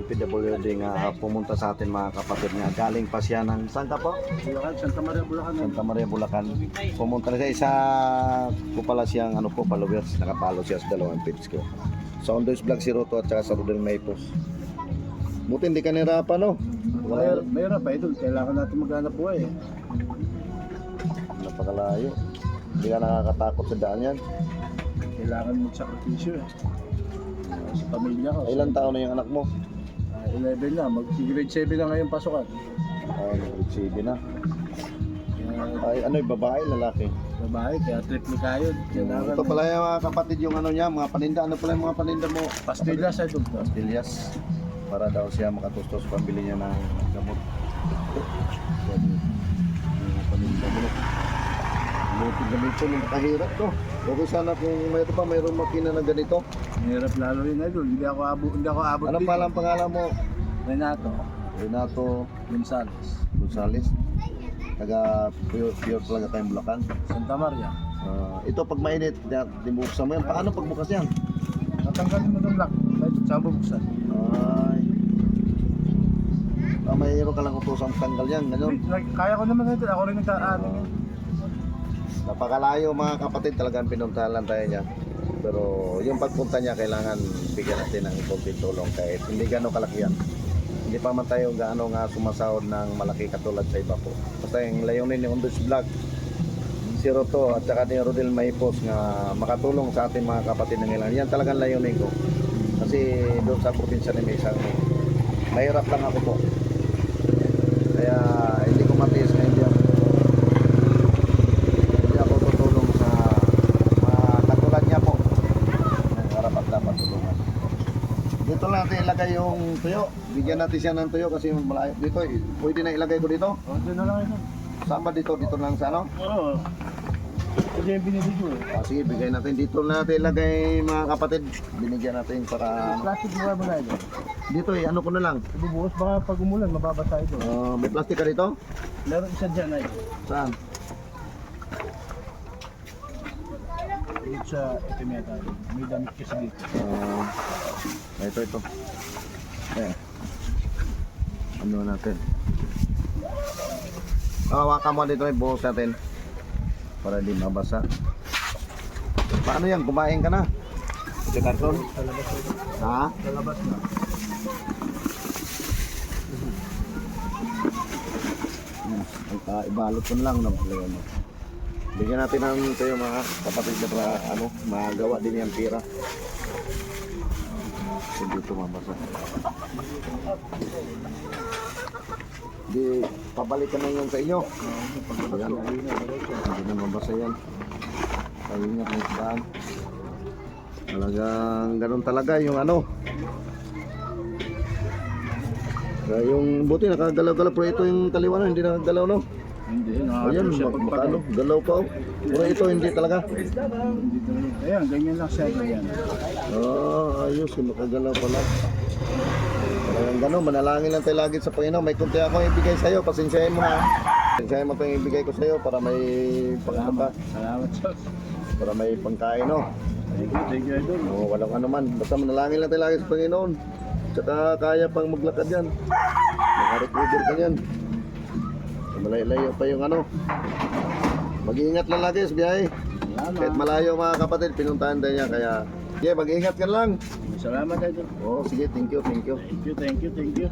PWD nga pumunta sa atin mga kapatid nga. Galing pa siya ng saan ka po? Bulacan, Santa Maria, Bulacan. Santa Maria, Bulacan. Pumunta na siya. Isa ko pala siyang ano po, followers. Nakapalo siya sa dalawang page ko. Sa Ondo's Vlog si Roto at saka sa Rodel Maypos. Buti hindi ka nirapan, no? Mayroon pa ito. Kailangan natin maghanap buhay eh. Napakalayo. Hindi ka nakakatakot sa daan yan. Kailangan magsakripisyo eh. Sa pamilya ko. Ilan taon na yung anak mo? 11 na. Mag-grade 7 na ngayon pasukan. Ay, nag-CV na. Kaya Ay, ano yung babae, lalaki? babae, kaya trip ni Kayon. Kailangan Ito pala yung mga kapatid yung ano niya, mga paninda. Ano pala yung mga paninda mo? pastillas ay ito. Pastillas. Para daw siya makatustos pambili niya ng gamot. Mga paninda mo. Buti ganito, nakahirap to. Okay sana kung mayroong makina na ganito. Mahirap lalo yun idol. Hindi ako abot Ano dito. pala ang pangalan mo? Renato Renato Gonzales, Gonzales. Taga pure talaga tayong Bulacan. Santa Maria. Ito pag mainit, bubuksan mo yan. Paano pagbukas yan? Tatanggalin mo itong lock. Kahit saan bubuksan. Ay. Mayroon ka lang utusang tanggal yan. Ganun. Kaya ko naman idol. Ako rin nagkaano yun. Napakalayo mga kapatid, talagang pinuntahan lang tayo niya. Pero yung pagpunta niya, kailangan bigyan natin ng konting tulong kahit hindi gano'ng kalaki yan. Hindi pa man tayo gaano nga sumasahod ng malaki katulad sa iba po. Basta yung layunin ni Ondo's Vlog, si Roto at saka ni Rodel Maypos nga makatulong sa ating mga kapatid na nila. Yan talagang layunin ko. Kasi doon sa probinsya ni Mesa, mahirap lang ako po. Kaya hindi ko matiis na hindi ako tutulong sa mga katulad niya po. Ang harap at dapat tulungan. Dito lang natin ilagay yung tuyo. Bigyan natin siya ng tuyo kasi malayo. Dito, pwede na ilagay ko dito. O, doon na lang ito. Saan ba dito? Dito lang sa ano? Oo. Ito yung binili ko eh. Sige, bigay natin. Dito na natin ilagay mga kapatid. Binigyan natin para... Plastic buhay mo na ito. Dito ano ko na lang. Ibubuhos baka pag umulan mababasa ito. May plastic ka dito? Meron isa dyan ay. Saan? Dito sa Etimeta. May damit kasi dito. Ito. Ano natin? Hawakan mo dito, buhos natin. Para di mabasa. Paano yan? Kumain ka na? Sa karton? Sa labas ito. Ha? Sa labas na. Ibalot ko lang no. Bigyan natin ng tayo mga kapatid na para magawa din yung pira. Hindi ito mabasa. Di pabalikan na yan sa inyo. Ayan. Hindi na mabasa yan. Ingat ng daan. Talagang ganun talaga yung yung buti nakagalaw-galaw pero ito yung taliwanan hindi nakagalaw no. Hindi. Ayan, galaw pa oh. Pero ito hindi talaga. Ayan, ganyan lang siya. Ganyan. Ayos, makagalaw pala. Parang gano'n, manalangin lang tayo lagi sa Panginoon. May kunti ako ibigay sa'yo, pasensyahin mo ha. Pasensyahin mo ito yung ibigay ko sa'yo para may pangkapa. Salamat sir. Para may pangkain no. Thank you idol. Walang ano man, basta manalangin lang tayo lagi sa Panginoon. Tsaka kaya pang maglakad yan. Makarecover ka yan. Malayo pa yung mag-iingat lang lagi sa biyahe. Kahit malayo mga kapatid, pinuntahan tayo niya. Kaya, mag-iingat ka lang. Salamat idol. Sige, thank you. Thank you.